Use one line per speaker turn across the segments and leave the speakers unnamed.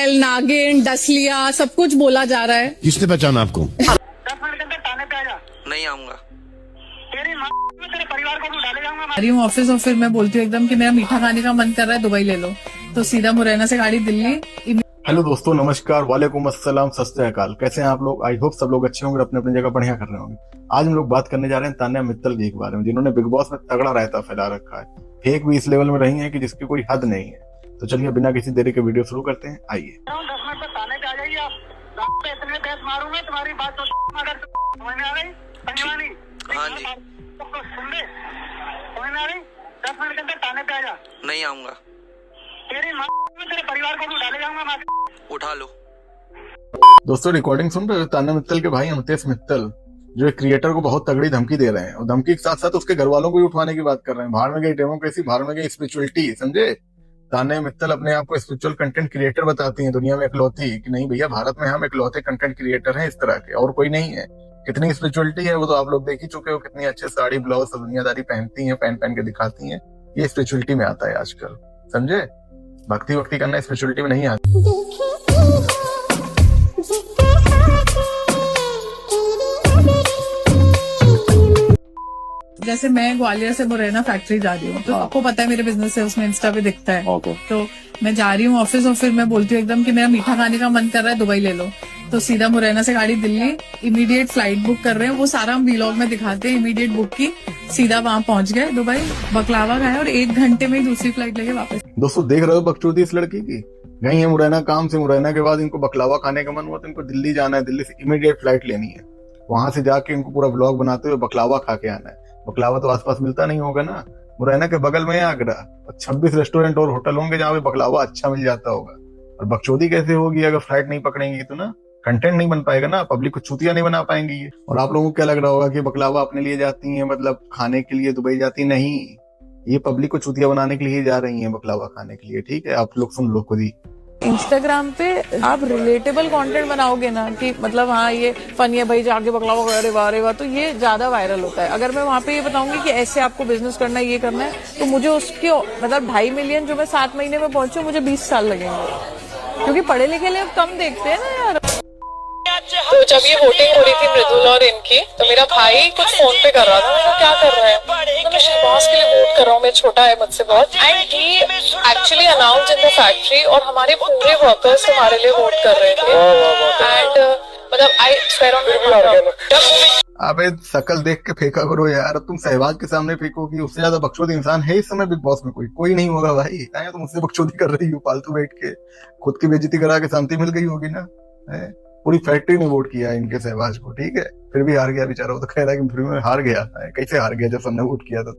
चुड़ैल, नागिन, डसलिया सब कुछ बोला जा रहा है।
किसने पहचाना आपको?
10 मिनट के अंदर थाने पे आ जा।
नहीं आऊंगा।
तेरी माँ में तेरे परिवार को भी डाले जाऊंगा।
आ रही हूँ ऑफिस और फिर मैं बोलती हूँ एकदम कि मेरा मीठा खाने का मन कर रहा है, दुबई ले लो, तो सीधा मुरैना से गाड़ी दिल्ली।
हेलो दोस्तों, नमस्कार, वालेकुम अस्सलाम, सत श्री अकाल। कैसे हैं आप लोग? आई होप सब लोग अच्छे होंगे, अपने अपनी जगह बढ़िया कर रहे होंगे। आज हम लोग बात करने जा रहे हैं तान्या मित्तल जी के बारे में, जिन्होंने बिग बॉस में तगड़ा रायता फैला रखा है। फेक भी इस लेवल में रही है कि जिसकी कोई हद नहीं है। तो चलिए बिना किसी देरी के वीडियो शुरू करते हैं, आइए।
10 मिनट में थाने पे आ जाइए आप। रात पे इतने बेस मारूंगा तुम्हारी बात तो अगर समझ में आ रही पंजवानी।
हाँ जी।
तो सुन ले, समझ में आ रही? 10 मिनट के अंदर थाने पे आ जा।
नहीं आऊंगा।
तेरी माँ में तेरे परिवार को भी डाले जाऊंगा मैं।
उठा लो।
दोस्तों रिकॉर्डिंग सुन रहे हो? तान्या मित्तल के भाई अमितेश मित्तल जो एक क्रिएटर को बहुत तगड़ी धमकी दे रहे हैं, और धमकी के साथ साथ उसके घर वालों को भी उठवाने की बात कर रहे हैं। बाहर में गई डेमोक्रेसी, बाहर में गई स्पिरिचुअलिटी, समझे? तान्या मित्तल अपने आप को स्पिरिचुअल कंटेंट क्रिएटर बताती हैं, दुनिया में इकलौती कि नहीं भैया, भारत में हम इकलौते कंटेंट क्रिएटर हैं इस तरह के, और कोई नहीं है। कितनी स्पिरिचुअलिटी है वो तो आप लोग देख ही चुके हो। कितनी अच्छे साड़ी ब्लाउज सब दुनियादारी पहनती हैं, पहन पहन के दिखाती हैं। ये स्पिरिचुअलिटी में आता है आजकल, समझे? भक्ति वक्ति करना स्पिरिचुअलिटी में नहीं आता।
जैसे मैं ग्वालियर से मुरैना फैक्ट्री जा रही हूँ, तो आपको पता है मेरे बिजनेस है, उसमें इंस्टा पे दिखता है। तो मैं जा रही हूँ ऑफिस और फिर मैं बोलती हूँ एकदम कि मेरा मीठा खाने का मन कर रहा है, दुबई ले लो, तो सीधा मुरैना से गाड़ी दिल्ली, इमीडिएट फ्लाइट बुक कर रहे हैं। वो सारा हम व्लॉग में दिखाते हैं। इमीडिएट बुक की, सीधा वहां पहुंच गए दुबई, बकलावा खाया और 1 घंटे में ही दूसरी फ्लाइट लेके वापस।
दोस्तों देख रहे हो बकचोदी इस लड़की की? गई है मुरैना काम से, मुरैना के बाद इनको बकलावा खाने का मन हुआ तो इनको दिल्ली जाना है, दिल्ली से इमीडिएट फ्लाइट लेनी है। वहां से जाके इनको पूरा व्लॉग बनाते हुए बकलावा खा के आना है। बकलावा तो आसपास मिलता नहीं होगा ना, मुरैना के बगल में है आगरा, 26 रेस्टोरेंट और होटल होंगे जहाँ पे बकलावा अच्छा मिल जाता होगा। और बकचोदी कैसे होगी अगर फ्लाइट नहीं पकड़ेंगी तो ना, कंटेंट नहीं बन पाएगा ना, पब्लिक को चूतिया नहीं बना पाएंगी ये। और आप लोगों को क्या लग रहा होगा कि बकलावा अपने लिए जाती है, मतलब खाने के लिए दुबई जाती? नहीं, ये पब्लिक को चूतिया बनाने के लिए जा रही है बकलावा खाने के लिए, ठीक है? आप लोग सुन लो खुद ही।
इंस्टाग्राम पे आप रिलेटेबल कंटेंट बनाओगे ना कि मतलब हाँ ये फनी है भाई, जाके बकलावा अरे वाह, तो ये ज्यादा वायरल होता है। अगर मैं वहाँ पे ये बताऊंगी कि ऐसे आपको बिजनेस करना है, ये करना है, तो मुझे उसके मतलब 2.5 मिलियन जो मैं 7 महीने में पहुंचू, मुझे 20 साल लगेंगे, क्योंकि पढ़े लिखे लोग कम देखते हैं ना यार। तो जब ये वोटिंग हो रही थी मृदुला और इनकी, तो मेरा भाई कुछ फोन पे कर रहा था। मैंने क्या कर रहा है? तो मैं शहबाज के लिए वोट कर रहा हूँ, मैं छोटा है मुझसे बहुत, and he actually announce in the factory, और हमारे पूरे वर्कर्स हमारे लिए वोट कर रहे थे। एंड मतलब आई स्वेयर ऑन
अबे शकल देख के फेंका करो यार। तुम सहवाज के सामने फेंकोगी, उससे ज्यादा बकचोदी इंसान है इस समय बिग बॉस में? कोई नहीं होगा भाई। क्या तुम मुझसे बकचोदी कर रही हो फालतू बैठ के? खुद की बेइज्जती करा के शांति मिल गई होगी ना। पूरी फैक्ट्री ने वोट किया इनके सहवाज को, ठीक है? फिर भी हार गया बेचारा। वो तो कह रहा है कि फिर मैं हार गया। कैसे हार गया जब सबने वोट किया था?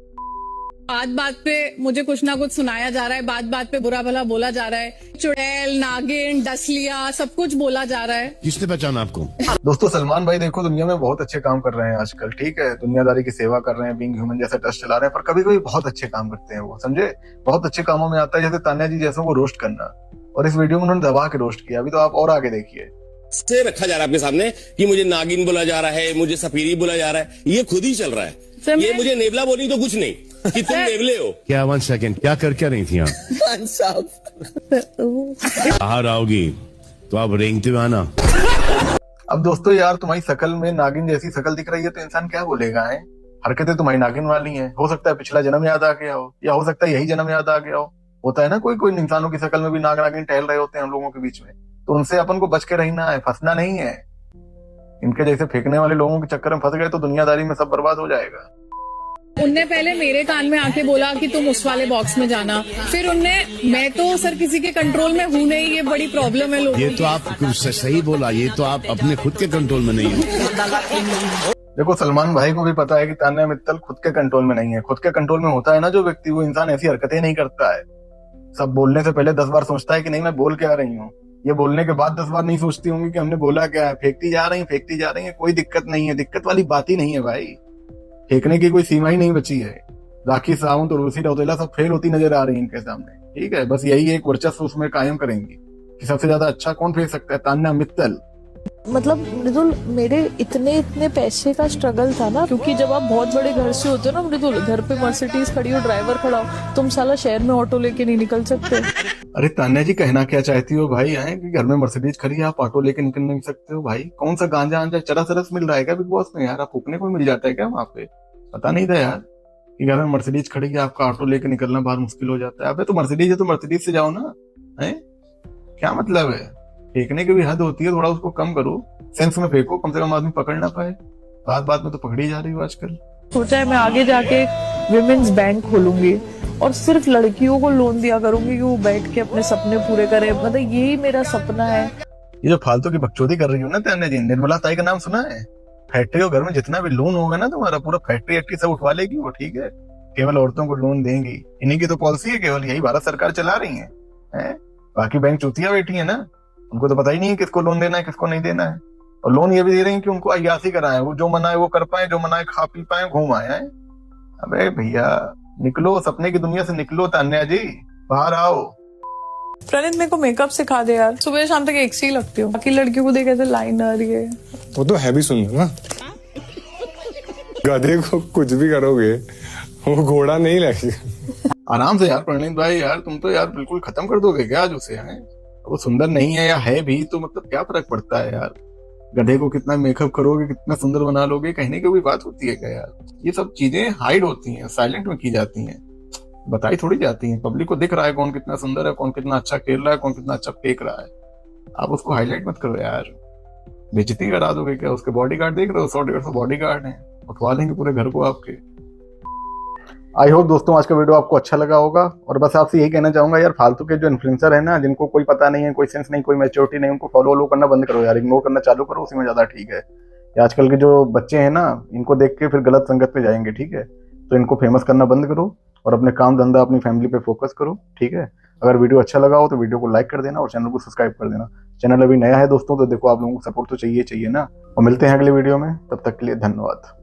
बात बात पे मुझे कुछ ना कुछ सुनाया जा रहा है, बात बात पे बुरा भला बोला जा रहा है। चुड़ैल, नागिन, डसलिया सब कुछ बोला जा रहा है।
किसने पहचाना आपको?
दोस्तों सलमान भाई देखो दुनिया में बहुत अच्छे काम कर रहे हैं आजकल, ठीक है? दुनियादारी की सेवा कर रहे हैं, बीइंग ह्यूमन जैसा ट्रस्ट चला रहे हैं, पर कभी कभी बहुत अच्छे काम करते हैं वो, समझे? बहुत अच्छे कामों में आता है जैसे तान्या जी जैसों को रोस्ट करना, और इस वीडियो में उन्होंने दबा के रोस्ट किया। अभी तो आप और आगे देखिए।
से रखा जा रहा है आपके सामने कि मुझे नागिन बोला जा रहा है, मुझे सफीरी बोला जा रहा है, ये खुद ही चल रहा है। ये मुझे नेवला बोली तो कुछ नहीं कि तुम नेवले हो।
क्या 1 सेकंड, क्या कर क्या रही थी आप? बाहर आओगी तो आप रेंगते हुए आना।
अब दोस्तों यार, तुम्हारी शकल में नागिन जैसी शकल दिख रही है तो इंसान क्या बोलेगा? है हरकतें तुम्हारी नागिन वाली हैं। हो सकता है पिछला जन्म याद आ गया हो, या हो सकता है यही जन्म याद आ गया हो। होता है ना, कोई कोई इंसानों की शकल में भी नाग नागिन टहल रहे होते हैं हम लोगों के बीच में। तो उनसे अपन को बच के रहना है, फंसना नहीं है। इनके जैसे फेंकने वाले लोगों के चक्कर में फंस गए तो दुनियादारी में सब बर्बाद हो जाएगा।
उनने पहले मेरे कान में आके बोला कि तुम उस वाले बॉक्स में जाना, फिर मैं तो सर किसी के कंट्रोल में हूँ नहीं, ये बड़ी प्रॉब्लम है लोगों
ये तो आप सही बोला, ये तो आप अपने खुद के कंट्रोल में नहीं है।
देखो सलमान भाई को भी पता है कि तान्या मित्तल खुद के कंट्रोल में नहीं है। खुद के कंट्रोल में होता है ना जो व्यक्ति, वो इंसान ऐसी हरकतें नहीं करता है। सब बोलने से पहले 10 बार सोचता है कि नहीं मैं बोल क्या रही हूँ। ये बोलने के बाद 10 बार नहीं सोचती होंगी कि हमने बोला क्या है। फेंकती जा रही है, कोई दिक्कत नहीं है। दिक्कत वाली बात ही नहीं है भाई। फेंकने की कोई सीमा ही नहीं बची है। राखी सावंत और उर्वशी रौतेला सब फेल होती नजर आ रही है इनके सामने, ठीक है? बस यही एक वर्चस्व उसमें कायम करेंगी कि सबसे ज्यादा अच्छा कौन फेंक सकता है? तान्या मित्तल।
मतलब मृदुल, मेरे इतने पैसे का स्ट्रगल था ना, क्योंकि जब आप बहुत बड़े घर से होते हो ना मृदुल, घर पे मर्सिडीज खड़ी हो, ड्राइवर खड़ा हो, तुम साला शहर में ऑटो लेके नहीं निकल सकते।
अरे तान्या जी, कहना क्या चाहती हो भाई? है कि घर में मर्सिडीज खड़ी है, आप ऑटो लेके निकल नहीं सकते हो भाई? कौन सा गांजा आंजा चरा सरस मिल रहा है क्या बिग बॉस में यार? आप फूकने को मिल जाता है क्या वहां पे? पता नहीं था यार कि घर में मर्सिडीज खड़ी है, आपका ऑटो लेके निकलना बाहर मुश्किल हो जाता है। अबे तो मर्सिडीज है तो मर्सिडीज से जाओ ना, है क्या मतलब है? फेंकने की भी हद होती है, थोड़ा उसको कम करो, सेंस में फेंको, कम से कम आदमी पकड़ ना पाए। बात बात में तो पकड़ी जा रही हो आजकल।
सोचा है मैं आगे जाके विमेन्स बैंक खोलूंगी और सिर्फ लड़कियों को लोन दिया करूंगी कि वो बैठ के अपने सपने पूरे करे। मतलब यही मेरा सपना है।
ये जो फालतू की बकचोदी कर रही हो ना तान्या जी, निर्मला ताई का नाम सुना है? फैक्ट्री और घर में जितना भी लोन होगा ना तुम्हारा, पूरा फैक्ट्री एक्ट्री सब उठवा लेगी वो, ठीक है? केवल औरतों को लोन देंगी, इन्हीं की तो पॉलिसी है, केवल यही भारत सरकार चला रही है? बाकी बैंक चूतिया बैठी है ना, उनको तो पता ही नहीं है किसको लोन देना है किसको नहीं देना है। और लोन ये भी दे रही है कि उनको अय्यासी कराए, वो जो मनाए वो कर पाए, जो मनाए खा पी पाए, घूम आए। अबे भैया निकलो, सपने की दुनिया से निकलो तान्या जी, बाहर आओ।
प्रणीत मेरे को मेकअप सिखा दे यार, सुबह शाम तक एक सी लगती हूँ। बाकी लड़कियों को देखे थे लाइनर, ये
वो तो है भी सुंदर ना। गधे को कुछ भी करोगे वो घोड़ा नहीं लगेगा।
आराम से यार प्रणीत भाई, यार तुम तो यार बिल्कुल खत्म कर दोगे क्या आज उसे? है वो सुंदर नहीं है या है भी तो मतलब क्या फर्क पड़ता है यार? गधे को कितना मेकअप करोगे, कितना सुंदर बना लोगे, कहने की कोई बात होती है क्या यार? ये सब चीजें हाइड होती हैं, साइलेंट में की जाती हैं, बताई थोड़ी जाती हैं। पब्लिक को दिख रहा है कौन कितना सुंदर है, कौन कितना अच्छा खेल रहा है, कौन कितना अच्छा फेंक रहा है। आप उसको हाईलाइट मत करो यार, बेइज्जती करा दोगे क्या? उसके बॉडीगार्ड देख रहे हो, 100-150 बॉडीगार्ड हैं, उठवा लेंगे पूरे घर को आपके। आई होप दोस्तों आज का वीडियो आपको अच्छा लगा होगा, और बस आपसे यही कहना चाहूंगा यार, फालतू के जो इन्फ्लुएंसर है ना, जिनको कोई पता नहीं है, कोई सेंस नहीं, कोई मैच्योरिटी नहीं, उनको फॉलो करना बंद करो यार, इग्नोर करना चालू करो, उसी में ज्यादा ठीक है। आजकल के जो बच्चे हैं ना, इनको देख के फिर गलत संगत पे जाएंगे, ठीक है? तो इनको फेमस करना बंद करो और अपने काम धंधा अपनी फैमिली पे फोकस करो, ठीक है? अगर वीडियो अच्छा लगा हो तो वीडियो को लाइक कर देना और चैनल को सब्सक्राइब कर देना। चैनल अभी नया है दोस्तों, तो देखो आप लोगों को सपोर्ट तो चाहिए ना। और मिलते हैं अगले वीडियो में, तब तक के लिए धन्यवाद।